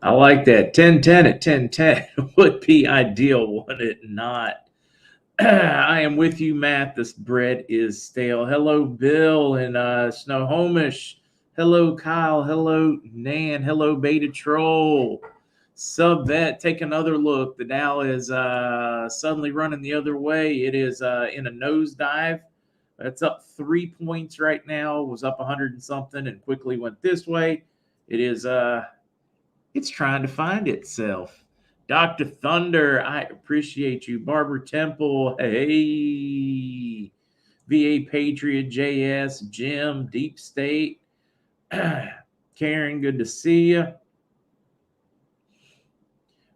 I like that. 10-10 at 10-10 would be ideal, would it not? I am with you, Matt. This bread is stale. Hello, Bill and Snohomish. Hello, Kyle. Hello, Nan. Hello, Beta Troll. Sub vet, take another look. The Dow is suddenly running the other way. It is in a nosedive. It's up 3 points right now. Was up 100 and something, and quickly went this way. It is it's trying to find itself. Dr. Thunder, I appreciate you. Barbara Temple, hey. VA Patriot, JS, Jim, Deep State. Karen, good to see you.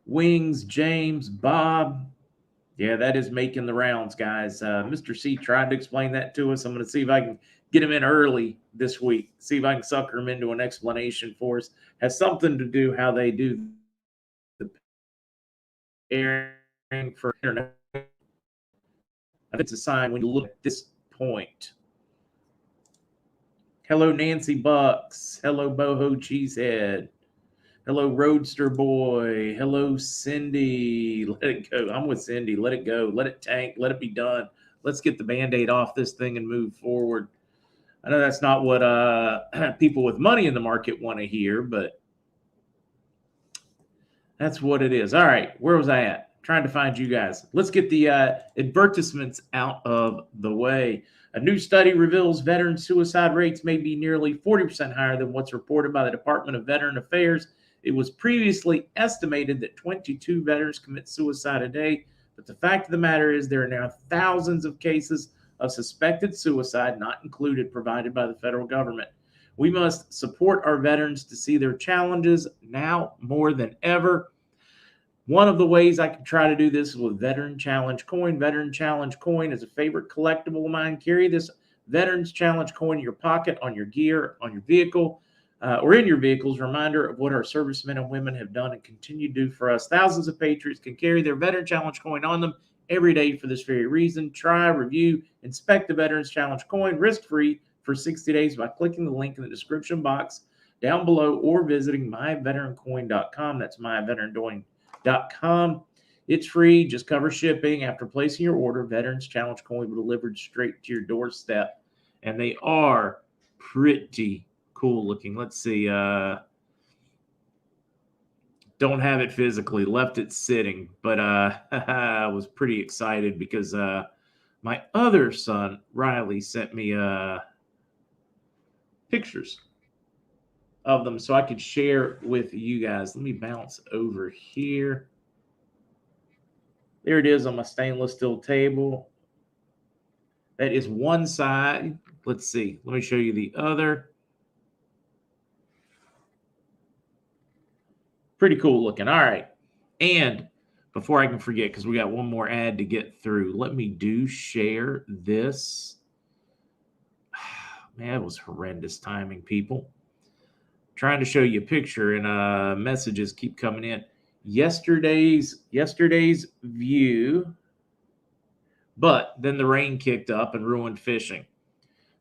Wings, James, Bob. Yeah, that is making the rounds, guys. Mr. C tried to explain that to us. I'm going to see if I can get him in early this week. See if I can sucker him into an explanation for us. Has something to do how they do the airing for internet. I think it's a sign when you look at this point. Hello, Nancy Bucks. Hello, Boho Cheesehead. Hello, Roadster Boy. Hello, Cindy. Let it go. I'm with Cindy. Let it go. Let it tank. Let it be done. Let's get the Band-Aid off this thing and move forward. I know that's not what people with money in the market want to hear, but that's what it is. All right, where was I at? Trying to find you guys. Let's get the advertisements out of the way. A new study reveals veteran suicide rates may be nearly 40% higher than what's reported by the Department of Veteran Affairs. It was previously estimated that 22 veterans commit suicide a day, but the fact of the matter is there are now thousands of cases of suspected suicide, not included, provided by the federal government. We must support our veterans to see their challenges now more than ever. One of the ways I can try to do this is with Veteran Challenge Coin. Veteran Challenge Coin is a favorite collectible of mine. Carry this Veterans Challenge Coin in your pocket, on your gear, on your vehicle, or in your vehicles. Reminder of what our servicemen and women have done and continue to do for us. Thousands of patriots can carry their Veteran Challenge Coin on them every day for this very reason. Try, review, inspect the Veterans Challenge Coin risk-free for 60 days by clicking the link in the description box down below or visiting myveterancoin.com. That's myveterancoin.com. It's free. Just cover shipping. After placing your order, Veterans Challenge Coin will be delivered straight to your doorstep. And they are pretty cool looking. Let's see. Don't have it physically. Left it sitting. But I was pretty excited because my other son, Riley, sent me pictures of them so I could share with you guys. Let me bounce over here. There it is on my stainless steel table. That is one side. Let's see. Let me show you the other. Pretty cool looking. All right. And before I can forget, because we got one more ad to get through, let me share this. Man, it was horrendous timing, people. Trying to show you a picture and messages keep coming in. Yesterday's view, but then the rain kicked up and ruined fishing.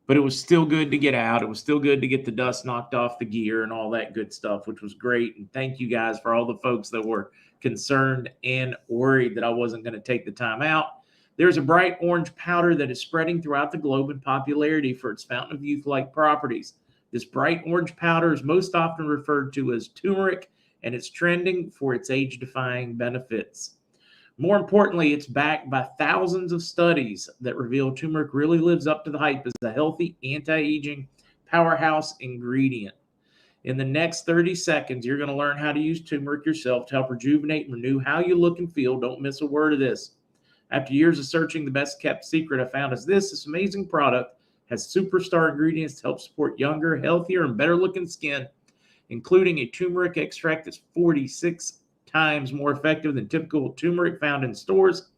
But it was still good to get out. It was still good to get the dust knocked off the gear and all that good stuff, which was great. And thank you guys for all the folks that were concerned and worried that I wasn't going to take the time out. There's a bright orange powder that is spreading throughout the globe in popularity for its fountain of youth-like properties. This bright orange powder is most often referred to as turmeric, and it's trending for its age-defying benefits. More importantly, it's backed by thousands of studies that reveal turmeric really lives up to the hype as a healthy, anti-aging powerhouse ingredient. In the next 30 seconds, you're going to learn how to use turmeric yourself to help rejuvenate and renew how you look and feel. Don't miss a word of this. After years of searching, the best kept secret I found is this amazing product has superstar ingredients to help support younger, healthier, and better looking skin, including a turmeric extract that's 46 times more effective than typical turmeric found in stores.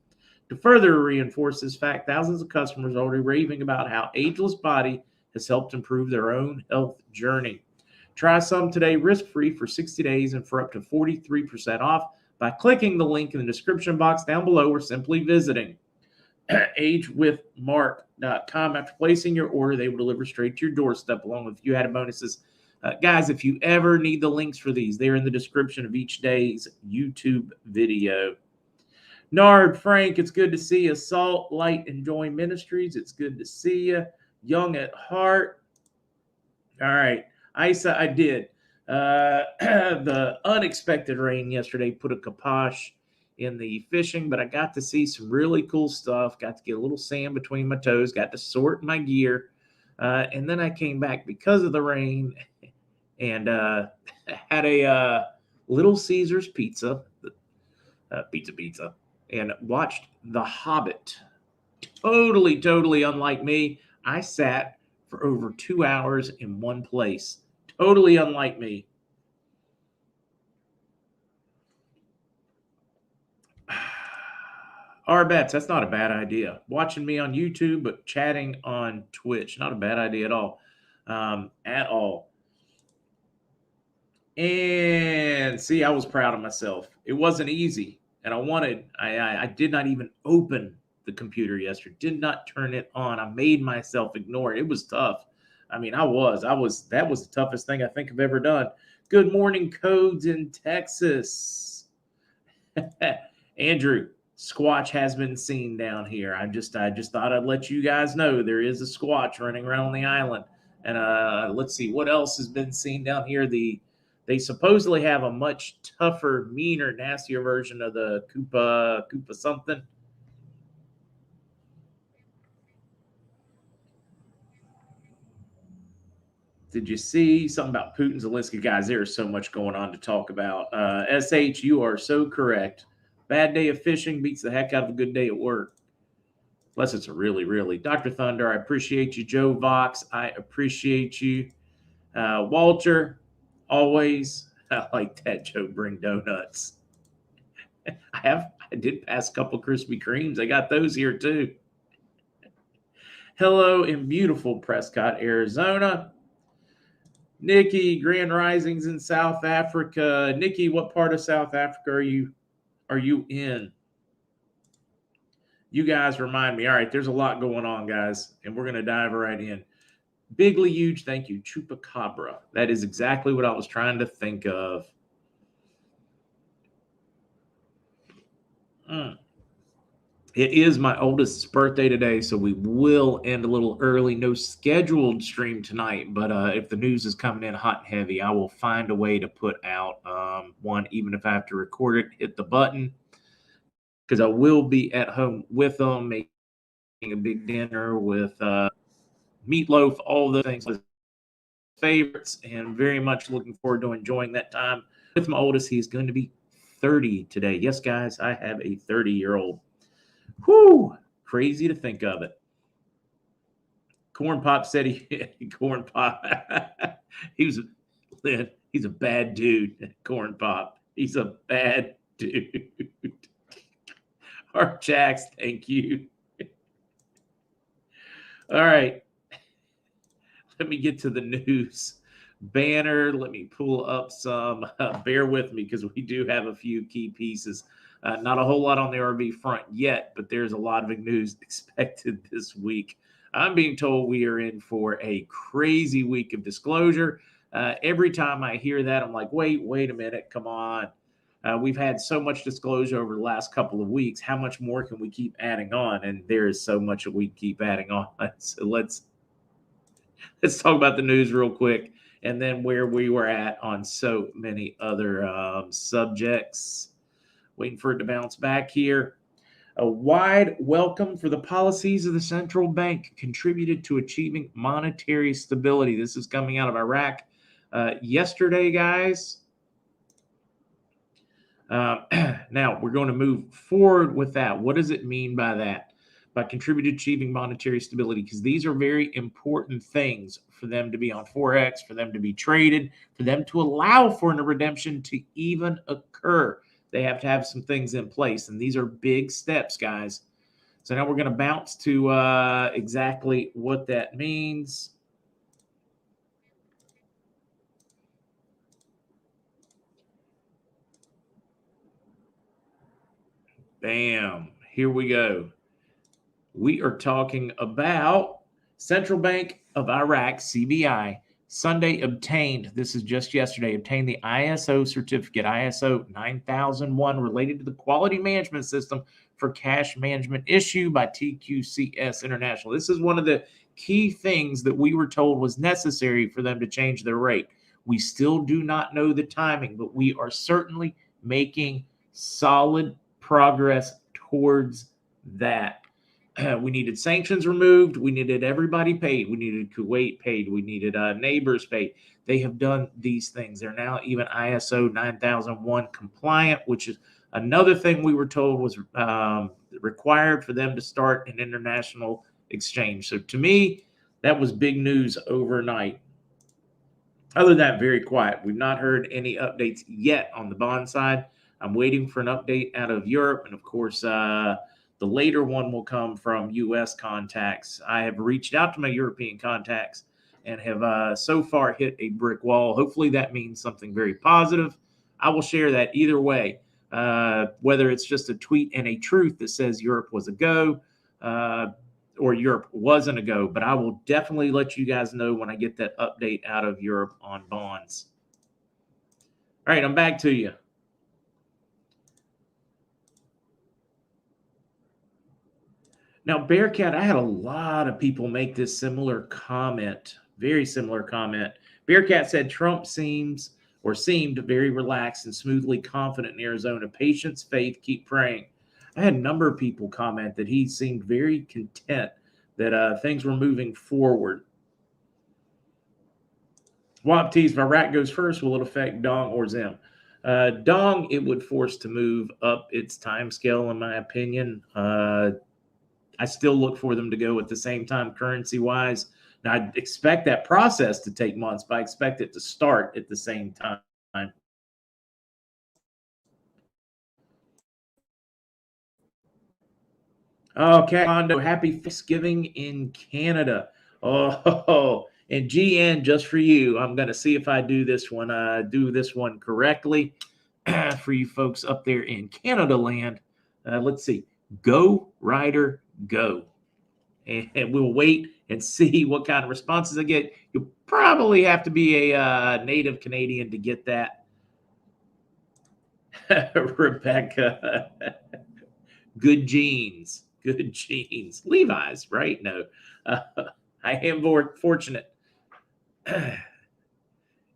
To further reinforce this fact, thousands of customers are already raving about how Ageless Body has helped improve their own health journey. Try some today risk-free for 60 days and for up to 43% off by clicking the link in the description box down below or simply visiting agewithmark.com. After placing your order, they will deliver straight to your doorstep along with a few added bonuses. Guys, if you ever need the links for these, they're in the description of each day's YouTube video. Nard, Frank, it's good to see you. Salt, Light, and Joy Ministries, it's good to see you. Young at heart. All right. Isa, I did. The unexpected rain yesterday put a kibosh in the fishing, but I got to see some really cool stuff. Got to get a little sand between my toes, got to sort my gear. And then I came back because of the rain and had a Little Caesars pizza, pizza, and watched The Hobbit. Totally unlike me. I sat for over 2 hours in one place. Totally unlike me. Bets, that's not a bad idea. Watching me on YouTube, but chatting on Twitch, not a bad idea at all. At all. And see, I was proud of myself. It wasn't easy. And I did not even open the computer yesterday, did not turn it on. I made myself ignore it. It was tough. I mean, that was the toughest thing I think I've ever done. Good morning, Codes in Texas. Andrew, Squatch has been seen down here. I just thought I'd let you guys know there is a Squatch running around on the island. And let's see what else has been seen down here. They supposedly have a much tougher, meaner, nastier version of the Koopa something. Did you see something about Putin, Zelensky? Guys, there is so much going on to talk about. SH, you are so correct. Bad day of fishing beats the heck out of a good day at work. Unless it's a really. Dr. Thunder, I appreciate you. Joe Vox, I appreciate you. Walter, always. I like that, Joe. Bring donuts. I did pass a couple Krispy Kremes. I got those here too. Hello in beautiful Prescott, Arizona. Nikki, Grand Risings in South Africa. Nikki, what part of South Africa are you in? You guys remind me. All right, there's a lot going on, guys, and we're going to dive right in. Bigly huge thank you, Chupacabra. That is exactly what I was trying to think of. It is my oldest's birthday today, so we will end a little early. No scheduled stream tonight, but if the news is coming in hot and heavy, I will find a way to put out one, even if I have to record it, hit the button, because I will be at home with them, making a big dinner with meatloaf, all the things, favorites, and very much looking forward to enjoying that time with my oldest. He's going to be 30 today. Yes, guys, I have a 30-year-old. Whoo! Crazy to think of it. Corn Pop said Corn Pop. He's a bad dude. Corn Pop. He's a bad dude. Art Jacks, thank you. All right. Let me get to the news banner. Let me pull up some. Bear with me because we do have a few key pieces. Not a whole lot on the RV front yet, but there's a lot of news expected this week. I'm being told we are in for a crazy week of disclosure. Every time I hear that, I'm like, wait a minute, come on. We've had so much disclosure over the last couple of weeks. How much more can we keep adding on? And there is so much that we keep adding on. So let's talk about the news real quick, and then where we were at on so many other subjects. Waiting for it to bounce back here. A wide welcome for the policies of the central bank contributed to achieving monetary stability. This is coming out of Iraq yesterday, guys. Now, we're going to move forward with that. What does it mean by that? By contributed achieving monetary stability, because these are very important things for them to be on Forex, for them to be traded, for them to allow for a redemption to even occur. They have to have some things in place, and these are big steps, guys. So now we're going to bounce to exactly what that means. Bam. Here we go. We are talking about Central Bank of Iraq, CBI, Sunday obtained, this is just yesterday, obtained the ISO certificate, ISO 9001, related to the quality management system for cash management issued by TQCS International. This is one of the key things that we were told was necessary for them to change their rate. We still do not know the timing, but we are certainly making solid progress towards that. We needed sanctions removed. We needed everybody paid. We needed Kuwait paid. We needed neighbors paid. They have done these things. They're now even ISO 9001 compliant, which is another thing we were told was required for them to start an international exchange. So to me, that was big news overnight. Other than that, very quiet. We've not heard any updates yet on the bond side. I'm waiting for an update out of Europe. And of course, the later one will come from U.S. contacts. I have reached out to my European contacts and have so far hit a brick wall. Hopefully that means something very positive. I will share that either way, whether it's just a tweet and a truth that says Europe was a go or Europe wasn't a go. But I will definitely let you guys know when I get that update out of Europe on bonds. All right, I'm back to you. Now, Bearcat, I had a lot of people make this similar comment, very similar comment. Bearcat said Trump seemed very relaxed and smoothly confident in Arizona. Patience, faith, keep praying. I had a number of people comment that he seemed very content that things were moving forward. Wap tees, if Iraq goes first, will it affect Dong or Zim? Dong, it would force to move up its time scale, in my opinion. I still look for them to go at the same time currency-wise. Now, I expect that process to take months, but I expect it to start at the same time. Okay, Mondo, happy Thanksgiving in Canada. Oh, and GN, just for you, I'm going to see if I do this one correctly for you folks up there in Canada land. Let's see. Go, Ryder, go. And we'll wait and see what kind of responses I get. You'll probably have to be a native Canadian to get that. Rebecca, good genes. Good genes. Levi's, right? No. I am fortunate.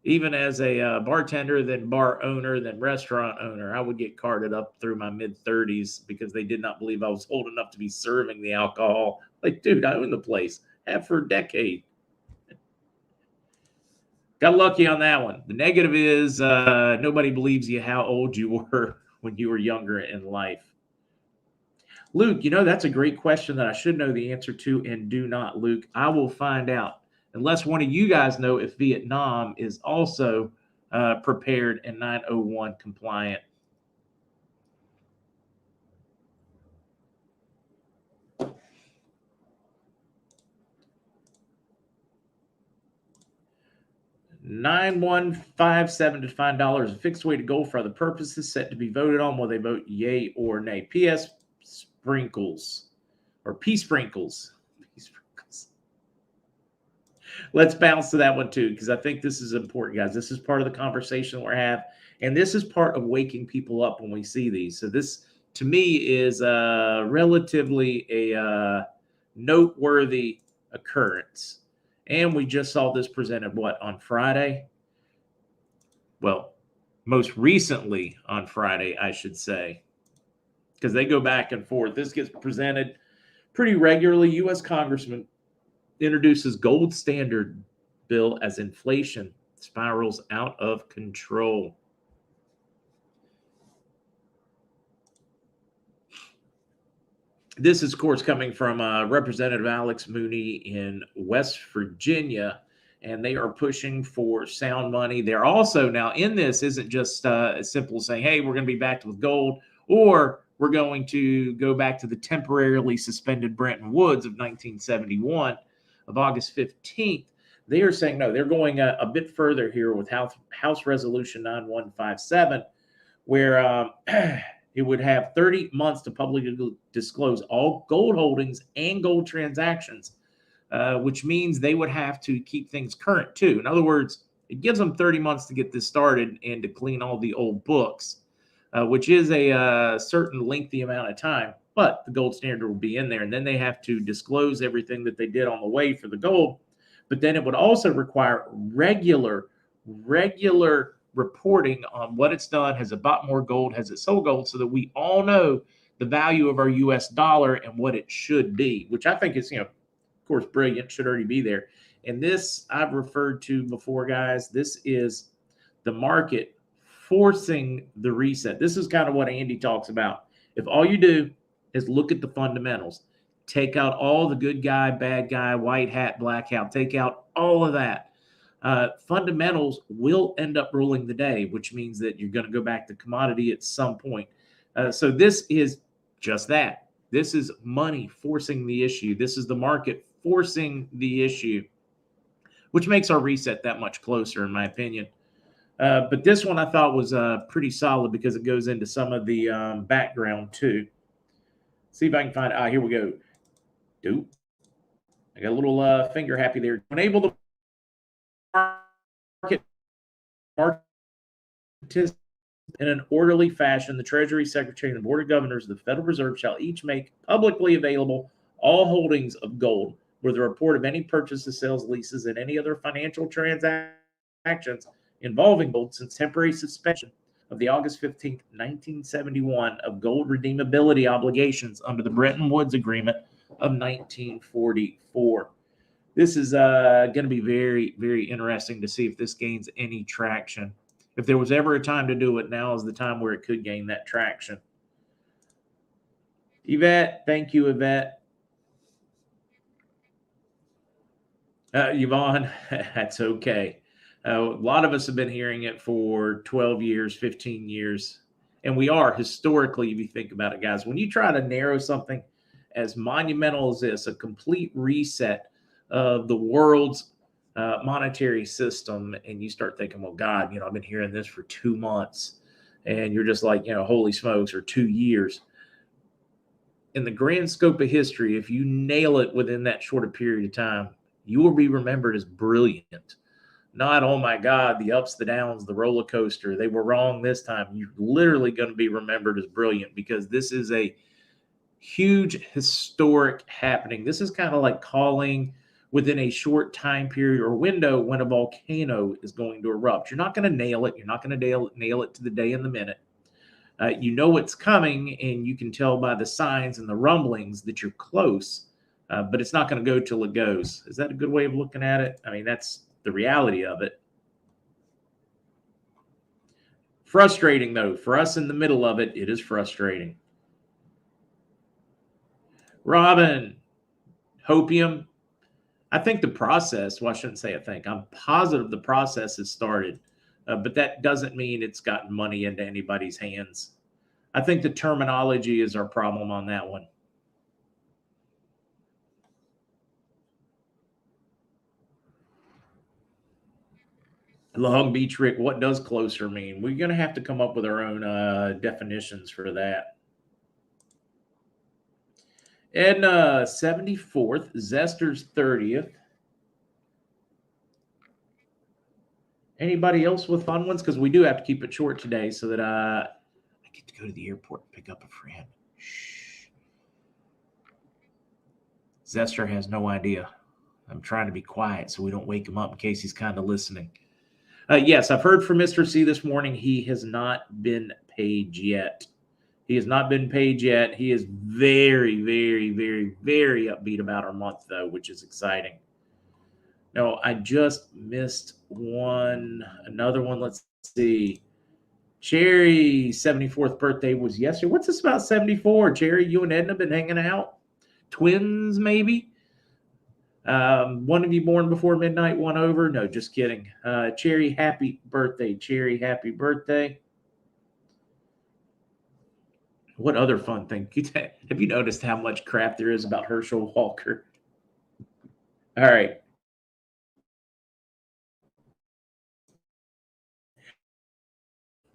Even as a bartender, then bar owner, then restaurant owner, I would get carded up through my mid-30s because they did not believe I was old enough to be serving the alcohol. Like, dude, I own the place. Have for a decade. Got lucky on that one. The negative is nobody believes you how old you were when you were younger in life. Luke, that's a great question that I should know the answer to and do not, Luke. I will find out. Unless one of you guys know if Vietnam is also prepared and 901 compliant. $9157 to find dollars. A fixed weighted goal for other purposes set to be voted on. Will they vote yay or nay? P.S. Sprinkles or P sprinkles. Let's bounce to that one too, because I think this is important, guys. This is part of the conversation we're having, and this is part of waking people up when we see these. So this, to me, is relatively a noteworthy occurrence. And we just saw this presented, on Friday? Well, most recently on Friday, I should say, because they go back and forth. This gets presented pretty regularly. U.S. Congressman introduces gold standard bill as inflation spirals out of control. This is, of course, coming from Representative Alex Mooney in West Virginia, and they are pushing for sound money. They're also now in this isn't just as simple as saying, hey, we're going to be back with gold, or we're going to go back to the temporarily suspended Bretton Woods of 1971 of August 15th. They are saying, no, they're going a bit further here with House Resolution 9157, where it would have 30 months to publicly disclose all gold holdings and gold transactions which means they would have to keep things current too. In other words, it gives them 30 months to get this started and to clean all the old books, which is a certain lengthy amount of time. But the gold standard will be in there, and then they have to disclose everything that they did on the way for the gold. But then it would also require regular reporting on what it's done. Has it bought more gold? Has it sold gold? So that we all know the value of our U.S. dollar and what it should be, which I think is, of course, brilliant, should already be there. And this I've referred to before, guys. This is the market forcing the reset. This is kind of what Andy talks about. If all you do is look at the fundamentals, take out all the good guy, bad guy, white hat, black hat, take out all of that. Fundamentals will end up ruling the day, which means that you're going to go back to commodity at some point. So this is just that. This is money forcing the issue. This is the market forcing the issue, which makes our reset that much closer, in my opinion. But this one I thought was pretty solid because it goes into some of the background too. See if I can find it. Here we go. Doop. I got a little finger happy there. Enable the market in an orderly fashion, the Treasury Secretary and the Board of Governors of the Federal Reserve shall each make publicly available all holdings of gold with a report of any purchases, sales, leases, and any other financial transactions involving gold since temporary suspension of the August 15th, 1971 of gold redeemability obligations under the Bretton Woods Agreement of 1944. This is going to be very, very interesting to see if this gains any traction. If there was ever a time to do it, now is the time where it could gain that traction. Yvette, thank you, Yvette. Yvonne, that's okay. A lot of us have been hearing it for 12 years, 15 years. And we are historically, if you think about it, guys, when you try to narrow something as monumental as this, a complete reset of the world's monetary system, and you start thinking, well, God, I've been hearing this for 2 months, and you're just like, holy smokes, or 2 years. In the grand scope of history, if you nail it within that shorter period of time, you will be remembered as brilliant. Not, oh my God, the ups, the downs, the roller coaster, they were wrong this time. You're literally going to be remembered as brilliant because this is a huge historic happening. This is kind of like calling within a short time period or window when a volcano is going to erupt. You're not going to nail it. You're not going to nail it to the day and the minute. You know it's coming, and you can tell by the signs and the rumblings that you're close, but it's not going to go till it goes. Is that a good way of looking at it? I mean, that's the reality of it. Frustrating, though. For us in the middle of it, it is frustrating. Robin, hopium. I think the process, well, I shouldn't say I think. I'm positive the process has started, but that doesn't mean it's gotten money into anybody's hands. I think the terminology is our problem on that one. Long Beach Rick, what does closer mean? We're going to have to come up with our own definitions for that. Edna, 74th, Zester's 30th. Anybody else with fun ones? Because we do have to keep it short today so that I get to go to the airport and pick up a friend. Shh. Zester has no idea. I'm trying to be quiet so we don't wake him up in case he's kind of listening. Yes, I've heard from Mr. C this morning. He has not been paid yet. He has not been paid yet. He is very, very, very, very upbeat about our month, though, which is exciting. No, I just missed another one. Let's see. Cherry's 74th birthday was yesterday. What's this about 74? Cherry, you and Edna been hanging out? Twins, maybe? One of you born before midnight, one over? No, just kidding. Cherry, happy birthday. Cherry, happy birthday. What other fun thing? Have you noticed how much crap there is about Herschel Walker? All right.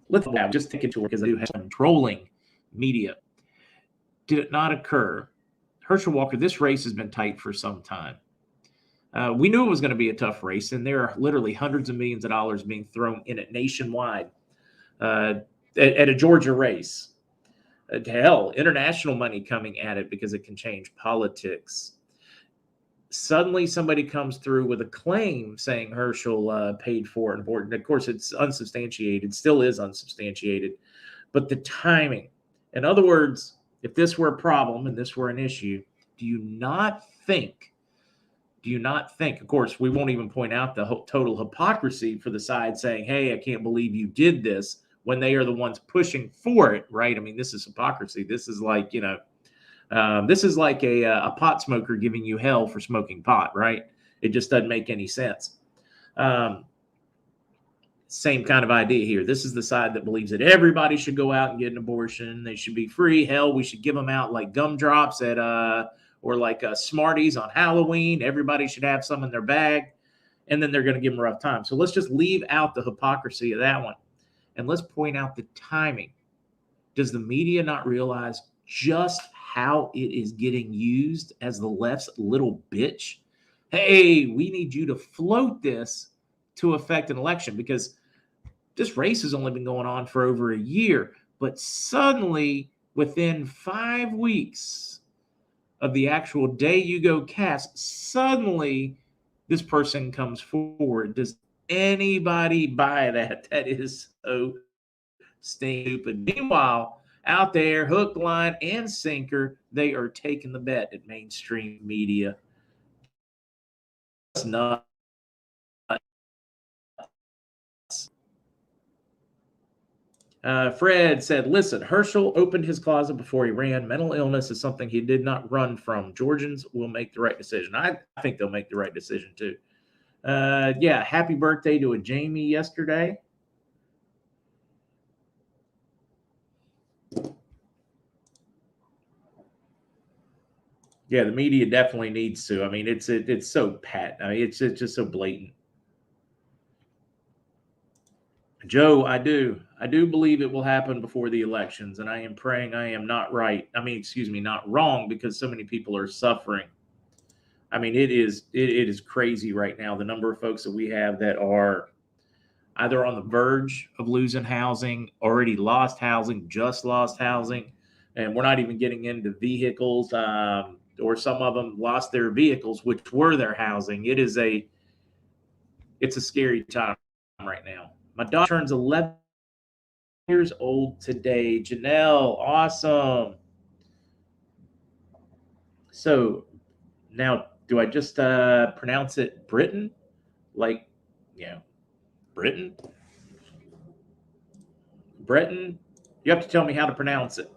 Let's just take it to work because I do have some trolling media. Did it not occur? Herschel Walker, this race has been tight for some time. We knew it was going to be a tough race, and there are literally hundreds of millions of dollars being thrown in it nationwide at a Georgia race. Hell, international money coming at it because it can change politics. Suddenly, somebody comes through with a claim saying Herschel paid for it. And of course, it's unsubstantiated, still is unsubstantiated. But the timing, in other words, if this were a problem and this were an issue, do you not think, of course, we won't even point out the total hypocrisy for the side saying, hey, I can't believe you did this, when they are the ones pushing for it, right? I mean, this is hypocrisy. This is like, this is like a pot smoker giving you hell for smoking pot, right? It just doesn't make any sense. Same kind of idea here. This is the side that believes that everybody should go out and get an abortion. They should be free. Hell, we should give them out like gumdrops at or like Smarties on Halloween. Everybody should have some in their bag, and then they're going to give them a rough time. So let's just leave out the hypocrisy of that one, and let's point out the timing. Does the media not realize just how it is getting used as the left's little bitch? Hey, we need you to float this to affect an election, because this race has only been going on for over a year, but suddenly within 5 weeks of the actual day you go cast, suddenly this person comes forward. Does anybody buy that? That is so stupid. Meanwhile, out there, hook, line, and sinker, they are taking the bet at mainstream media. It's nuts. Fred said, listen, Herschel opened his closet before he ran. Mental illness is something he did not run from. Georgians will make the right decision. I think they'll make the right decision too. Yeah, happy birthday to a Jamie yesterday. Yeah, the media definitely needs to. I mean, it's so pat. I mean, it's just so blatant. Joe, I do believe it will happen before the elections, and I am praying I am not right. I mean, excuse me, not wrong, because so many people are suffering. I mean, it is crazy right now, the number of folks that we have that are either on the verge of losing housing, already lost housing, just lost housing, and we're not even getting into vehicles, or some of them lost their vehicles, which were their housing. It's a scary time right now. My daughter turns 11 years old today. Janelle, awesome. So now, do I just pronounce it Britain? Like, Britain? Breton? You have to tell me how to pronounce it.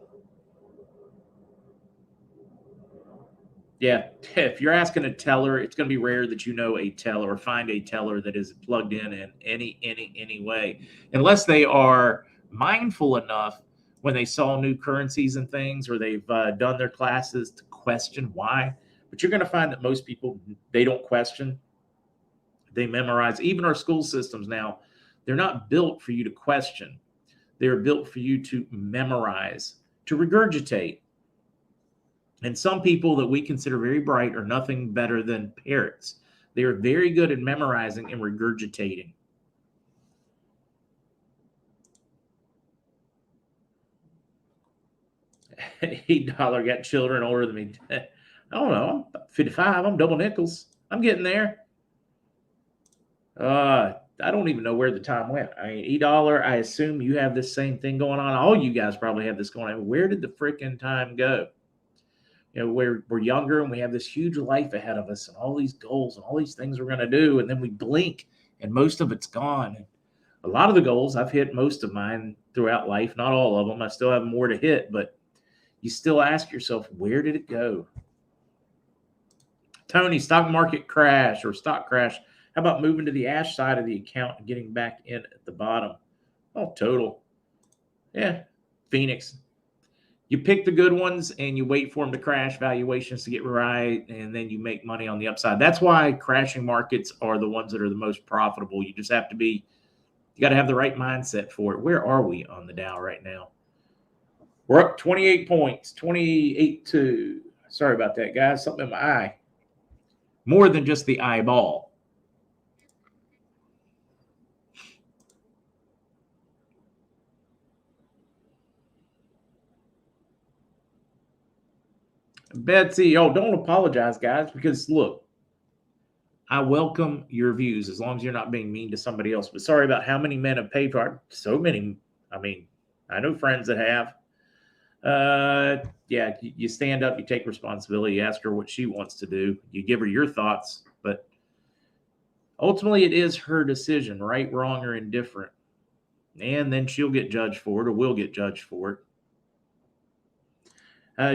Yeah, if you're asking a teller, it's going to be rare that you know a teller or find a teller that is plugged in any way, unless they are mindful enough when they saw new currencies and things, or they've done their classes to question why. But you're going to find that most people, they don't question. They memorize. Even our school systems now, they're not built for you to question. They're built for you to memorize, to regurgitate. And some people that we consider very bright are nothing better than parrots. They are very good at memorizing and regurgitating. $8 got children older than me. I don't know. I'm 55. I'm double nickels. I'm getting there. I don't even know where the time went. I mean, $8, I assume you have this same thing going on. All you guys probably have this going on. Where did the freaking time go? We're younger and we have this huge life ahead of us and all these goals and all these things we're going to do. And then we blink and most of it's gone. And a lot of the goals, I've hit most of mine throughout life, not all of them. I still have more to hit, but you still ask yourself, where did it go? Tony, stock market crash or stock crash. How about moving to the Ash side of the account and getting back in at the bottom? Oh, total. Yeah. Phoenix. You pick the good ones and you wait for them to crash, valuations to get right, and then you make money on the upside. That's why crashing markets are the ones that are the most profitable. You just have to you got to have the right mindset for it. Where are we on the Dow right now? We're up 28 points, 28 to, sorry about that, guys, something in my eye. more than just the eyeball. Betsy, oh, don't apologize, guys, because look, I welcome your views as long as you're not being mean to somebody else. But sorry about how many men have paid for it. So many. I mean, I know friends that have. Yeah, you stand up, you take responsibility, you ask her what she wants to do, you give her your thoughts, but ultimately it is her decision, right, wrong, or indifferent. And then she'll get judged for it, or will get judged for it.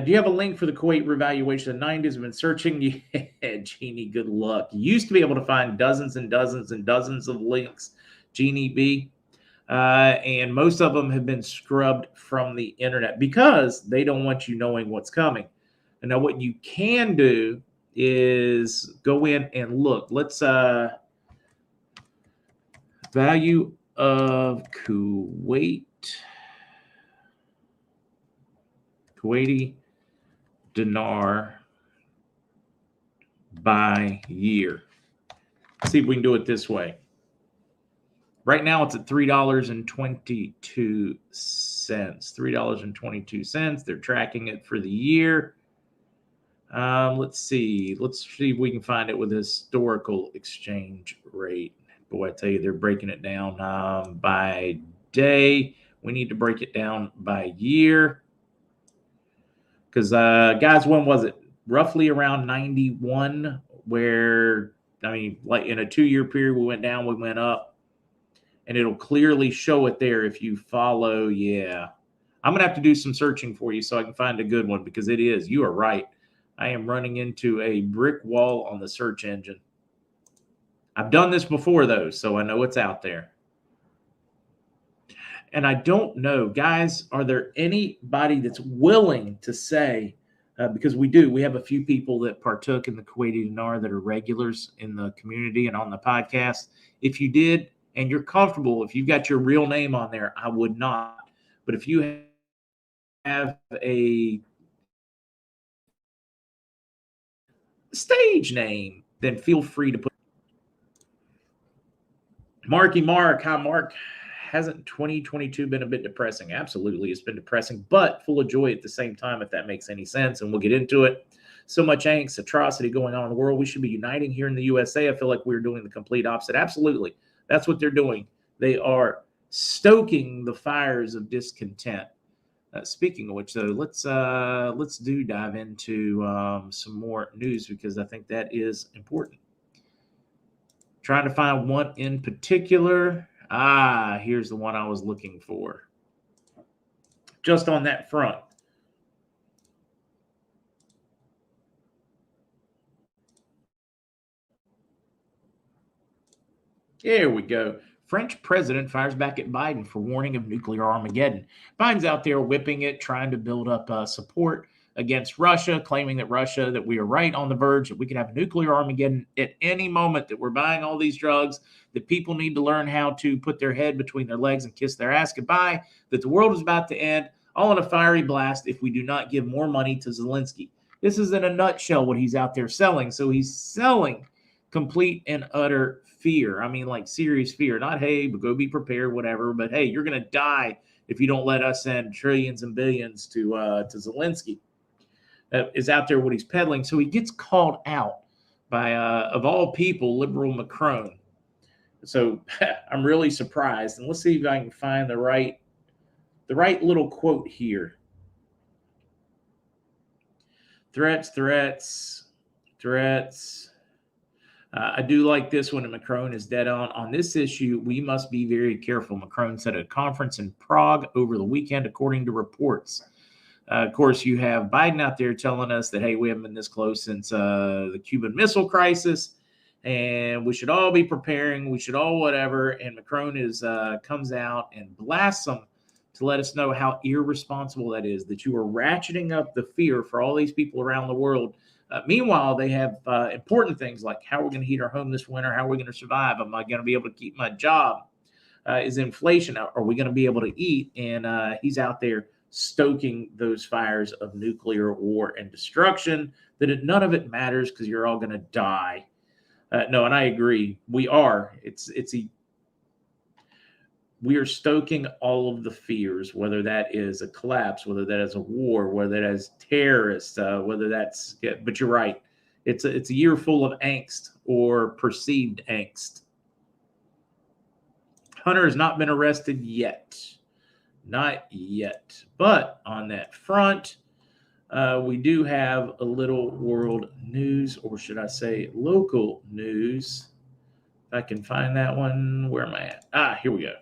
Do you have a link for the Kuwait revaluation of the 90s? I've been searching. Yeah, Jeannie, good luck. You used to be able to find dozens and dozens and dozens of links, Jeannie B. And most of them have been scrubbed from the internet because they don't want you knowing what's coming. And now what you can do is go in and look. Let's value of Kuwaiti dinar by year. Let's see if we can do it this way. Right now it's at $3.22. $3.22. They're tracking it for the year. Let's see. Let's see if we can find it with historical exchange rate. Boy, I tell you, they're breaking it down by day. We need to break it down by year. Because, guys, when was it? Roughly around 91, where, I mean, like in a 2-year period, we went down, we went up. And it'll clearly show it there if you follow. Yeah. I'm going to have to do some searching for you so I can find a good one, because it is. You are right. I am running into a brick wall on the search engine. I've done this before, though, so I know it's out there. And I don't know, guys, are there anybody that's willing to say, because we have a few people that partook in the Kuwaiti dinar that are regulars in the community and on the podcast. If you did, and you're comfortable, if you've got your real name on there, I would not. But if you have a stage name, then feel free to put. Marky Mark, hi Mark. Hasn't 2022 been a bit depressing? Absolutely, it's been depressing, but full of joy at the same time, if that makes any sense. And we'll get into it. So much angst, atrocity going on in the world. We should be uniting here in the USA. I feel like we're doing the complete opposite. Absolutely. That's what they're doing. They are stoking the fires of discontent. Speaking of which, though, let's dive into some more news, because I think that is important. Trying to find one in particular. Here's the one I was looking for. Just on that front. There we go. French president fires back at Biden for warning of nuclear Armageddon. Biden's out there whipping it, trying to build up support against Russia, claiming that we are right on the verge, that we could have nuclear Armageddon at any moment, that we're buying all these drugs, that people need to learn how to put their head between their legs and kiss their ass goodbye, that the world is about to end, all in a fiery blast if we do not give more money to Zelensky. This is in a nutshell what he's out there selling. So he's selling complete and utter fear. I mean, like serious fear. Not, hey, but go be prepared, whatever. But hey, you're going to die if you don't let us send trillions and billions to Zelensky. Is out there what he's peddling. So he gets called out by, of all people, liberal Macron. So I'm really surprised. And let's see if I can find the right little quote here. Threats. I do like this one, and Macron is dead on. On this issue, we must be very careful, Macron said at a conference in Prague over the weekend, according to reports. Of course, you have Biden out there telling us that, hey, we haven't been this close since the Cuban Missile Crisis, and we should all be preparing. We should all whatever. And Macron comes out and blasts them to let us know how irresponsible that is, that you are ratcheting up the fear for all these people around the world. Meanwhile, they have important things like how we're going to heat our home this winter, how we're going to survive, am I going to be able to keep my job, is inflation, are we going to be able to eat? And he's out there stoking those fires of nuclear war and destruction, that none of it matters because you're all going to die. No, and I agree. We are. We are stoking all of the fears, whether that is a collapse, whether that is a war, whether that is terrorists, whether that's. Yeah, but you're right. It's a year full of angst or perceived angst. Hunter has not been arrested yet. Not yet. But on that front, we do have a little world news, or should I say local news. If I can find that one. Where am I at? Here we go.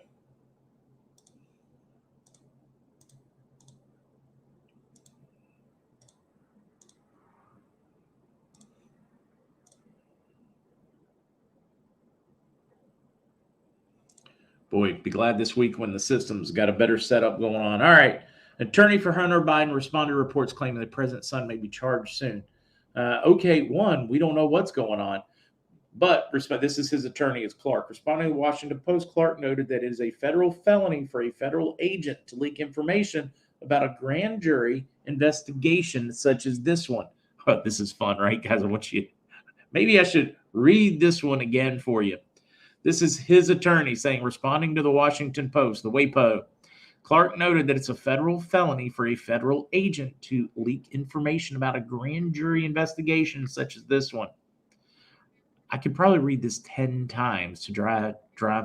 Boy, be glad this week when the system's got a better setup going on. All right. Attorney for Hunter Biden responded to reports claiming the president's son may be charged soon. One, we don't know what's going on. But this is his attorney, it's Clark. Responding to the Washington Post, Clark noted that it is a federal felony for a federal agent to leak information about a grand jury investigation such as this one. Oh, this is fun, right, guys? Maybe I should read this one again for you. This is his attorney saying, responding to the Washington Post, the WAPO, Clark noted that it's a federal felony for a federal agent to leak information about a grand jury investigation such as this one. I could probably read this 10 times to drive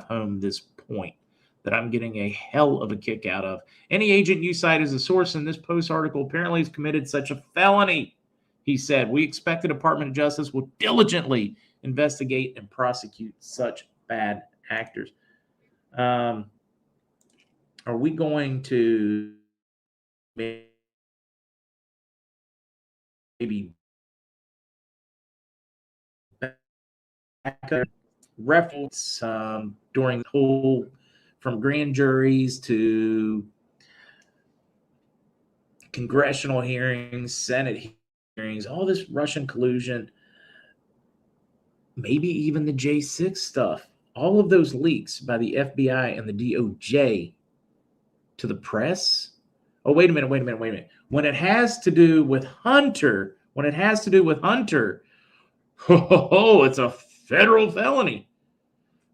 home this point that I'm getting a hell of a kick out of. Any agent you cite as a source in this Post article apparently has committed such a felony, he said. We expect the Department of Justice will diligently investigate and prosecute such bad actors. Are we going to maybe reference during the whole, from grand juries to congressional hearings, Senate hearings, all this Russian collusion, maybe even the J6 stuff, all of those leaks by the FBI and the DOJ to the press. Oh, wait a minute. When it has to do with Hunter, it's a federal felony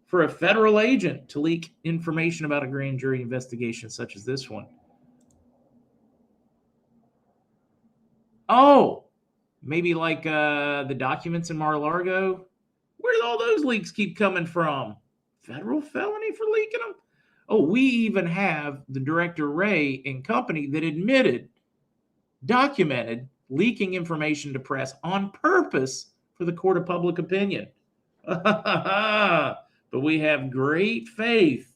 for a federal agent to leak information about a grand jury investigation such as this one. Oh, maybe like the documents in Mar-a-Lago. Where did all those leaks keep coming from? Federal felony for leaking them? Oh, we even have the director Ray and company that documented leaking information to press on purpose for the court of public opinion. But we have great faith.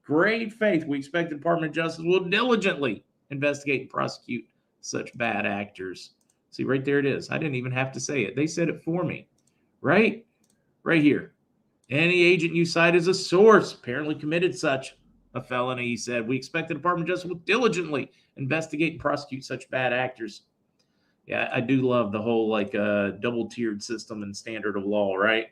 We expect the Department of Justice will diligently investigate and prosecute such bad actors. See, right there it is. I didn't even have to say it. They said it for me. Right here. Any agent you cite as a source apparently committed such a felony, he said. We expect the Department of Justice will diligently investigate and prosecute such bad actors. Yeah, I do love the whole double-tiered system and standard of law, right?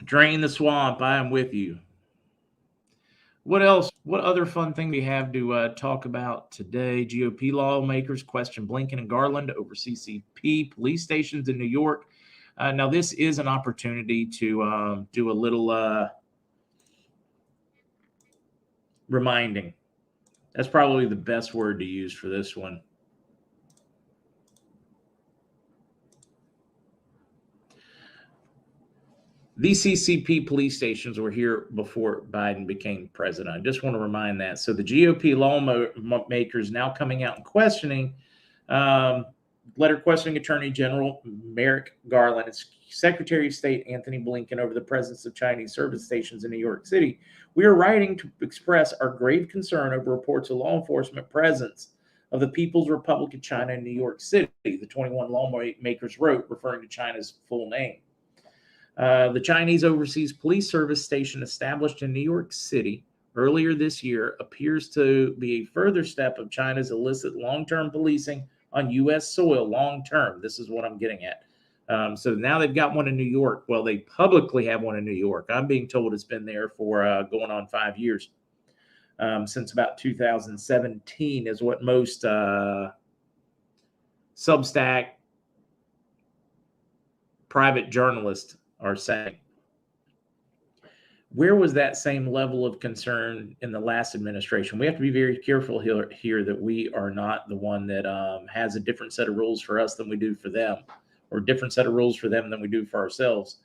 Drain the swamp. I am with you. What else? What other fun thing we have to talk about today? GOP lawmakers question Blinken and Garland over CCP police stations in New York. Now, this is an opportunity to do a little reminding. That's probably the best word to use for this one. These CCP police stations were here before Biden became president. I just want to remind that. So the GOP lawmakers now coming out and questioning, letter questioning Attorney General Merrick Garland and Secretary of State Anthony Blinken over the presence of Chinese service stations in New York City. We are writing to express our grave concern over reports of law enforcement presence of the People's Republic of China in New York City, the 21 lawmakers wrote, referring to China's full name. The Chinese Overseas Police Service station established in New York City earlier this year appears to be a further step of China's illicit long-term policing on U.S. soil long-term. This is what I'm getting at. So now they've got one in New York. Well, they publicly have one in New York. I'm being told it's been there for going on 5 years. Since about 2017 is what most Substack private journalists are saying. Where was that same level of concern in the last administration? We have to be very careful here that we are not the one that has a different set of rules for us than we do for them, or a different set of rules for them than we do for ourselves.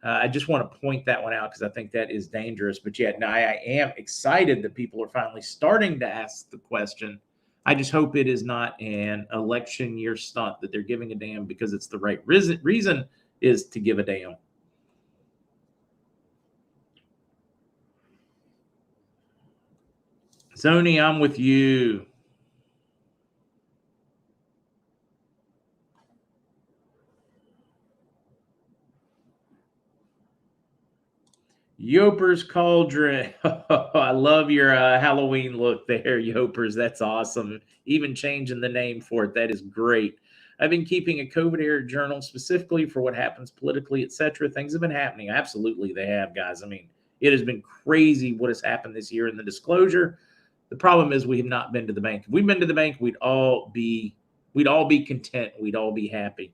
I just want to point that one out because I think that is dangerous. But yet, now I am excited that people are finally starting to ask the question. I just hope it is not an election year stunt that they're giving a damn because it's the right reason is to give a damn. Sony, I'm with you. Yoper's Cauldron. I love your Halloween look there, Yopers. That's awesome. Even changing the name for it, that is great. I've been keeping a COVID era journal specifically for what happens politically, etc. Things have been happening. Absolutely, they have, guys. I mean, it has been crazy what has happened this year in the disclosure. The problem is we have not been to the bank. If we'd been to the bank, we'd all be content. We'd all be happy.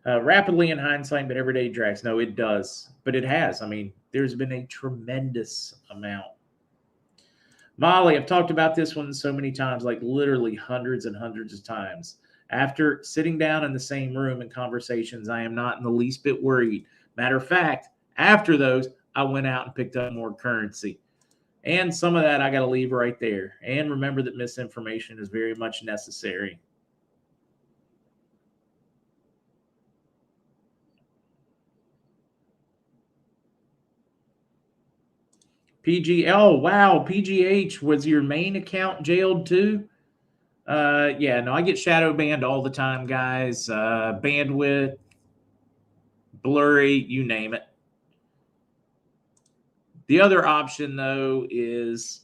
Rapidly in hindsight, but everyday drags. No, it does. But it has. I mean, there's been a tremendous amount. Molly, I've talked about this one so many times, like literally hundreds and hundreds of times. After sitting down in the same room in conversations, I am not in the least bit worried. Matter of fact, after those, I went out and picked up more currency. And some of that I got to leave right there. And remember that misinformation is very much necessary. Oh, wow. PGH, was your main account jailed too? Yeah, no, I get shadow banned all the time, guys. Bandwidth, blurry, you name it. The other option, though, is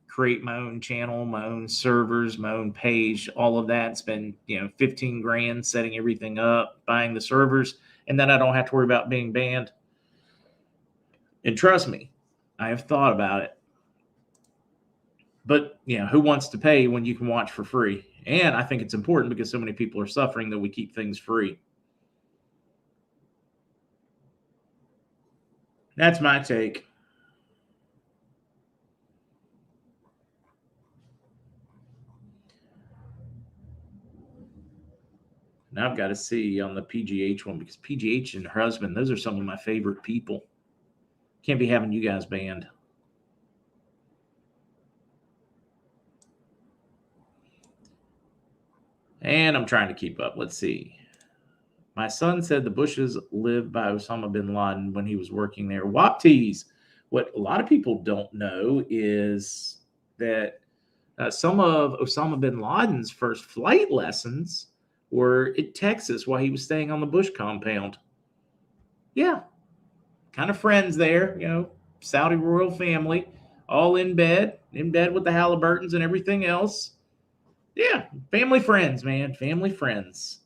create my own channel, my own servers, my own page, all of that. Spend 15 grand setting everything up, buying the servers, and then I don't have to worry about being banned. And trust me, I have thought about it. But who wants to pay when you can watch for free? And I think it's important because so many people are suffering that we keep things free. That's my take. Now I've got to see on the PGH one because PGH and her husband, those are some of my favorite people. Can't be having you guys banned. And I'm trying to keep up. Let's see. My son said the Bushes lived by Osama bin Laden when he was working there. Wapties. What a lot of people don't know is that some of Osama bin Laden's first flight lessons were in Texas while he was staying on the Bush compound. Yeah. Kind of friends there, Saudi royal family, all in bed with the Halliburtons and everything else. Yeah, family friends, man, family friends.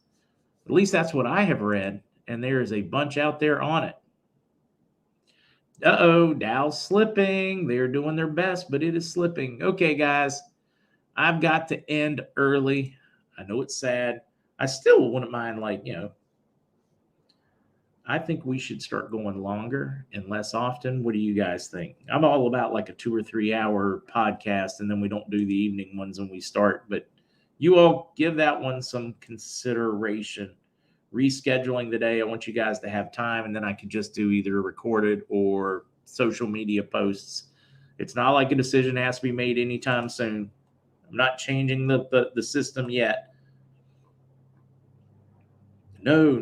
At least that's what I have read, and there is a bunch out there on it. Uh-oh, Dow's slipping. They're doing their best, but it is slipping. Okay, guys, I've got to end early. I know it's sad. I still wouldn't mind, I think we should start going longer and less often. What do you guys think? I'm all about like a 2 or 3 hour podcast, and then we don't do the evening ones when we start. But you all give that one some consideration. Rescheduling the day, I want you guys to have time, and then I could just do either recorded or social media posts. It's not like a decision has to be made anytime soon. I'm not changing the system yet. No.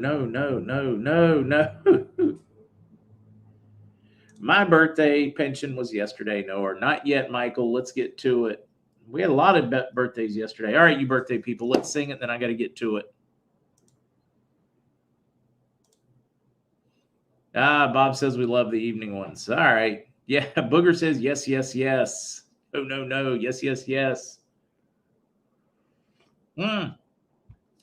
My birthday pension was yesterday. No, or not yet, Michael. Let's get to it. We had a lot of birthdays yesterday. All right, you birthday people, let's sing it. Then I got to get to it. Bob says we love the evening ones. All right. Yeah, Booger says yes. Oh, no. Yes.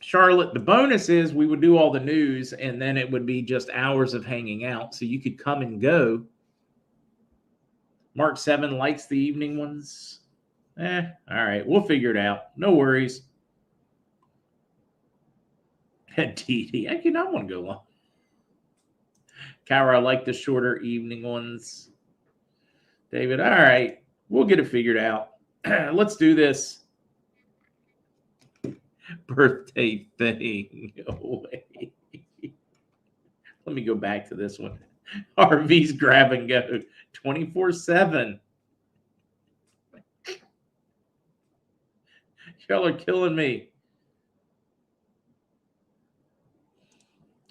Charlotte, the bonus is we would do all the news and then it would be just hours of hanging out. So you could come and go. Mark 7 likes the evening ones. All right. We'll figure it out. No worries. TD, I cannot want to go long. Kyra, I like the shorter evening ones. David, all right. We'll get it figured out. Let's do this birthday thing. Away. Let me go back to this one. RV's grab and go 24/7. Y'all are killing me.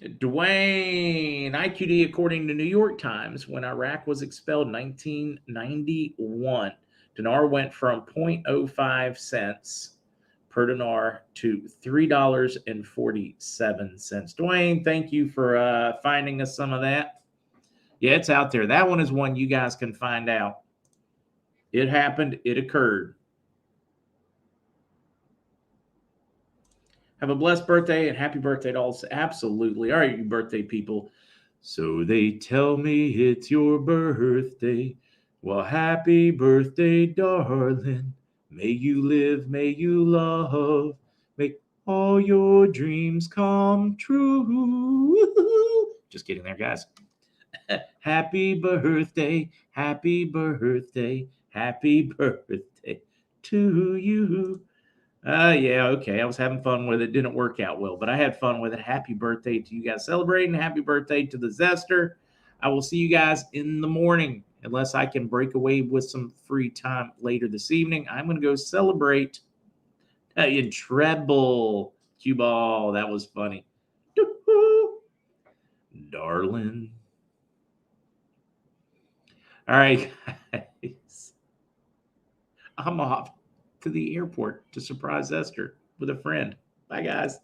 Dwayne, IQD, according to New York Times, when Iraq was expelled in 1991, dinar went from 0.05 cents per dinar to $3.47. Dwayne, thank you for finding us some of that. Yeah, it's out there. That one is one you guys can find out. It happened. It occurred. Have a blessed birthday and happy birthday to all. Absolutely. All right, you birthday people. So they tell me it's your birthday. Well, happy birthday, darling. May you live, may you love. May all your dreams come true. Just kidding there, guys. Happy birthday, happy birthday, happy birthday to you. Yeah, okay. I was having fun with it. Didn't work out well, but I had fun with it. Happy birthday to you guys celebrating. Happy birthday to the Zester. I will see you guys in the morning, unless I can break away with some free time later this evening. I'm going to go celebrate in treble. Cue ball. That was funny. Darling. All right, guys. I'm off to the airport to surprise Esther with a friend. Bye, guys.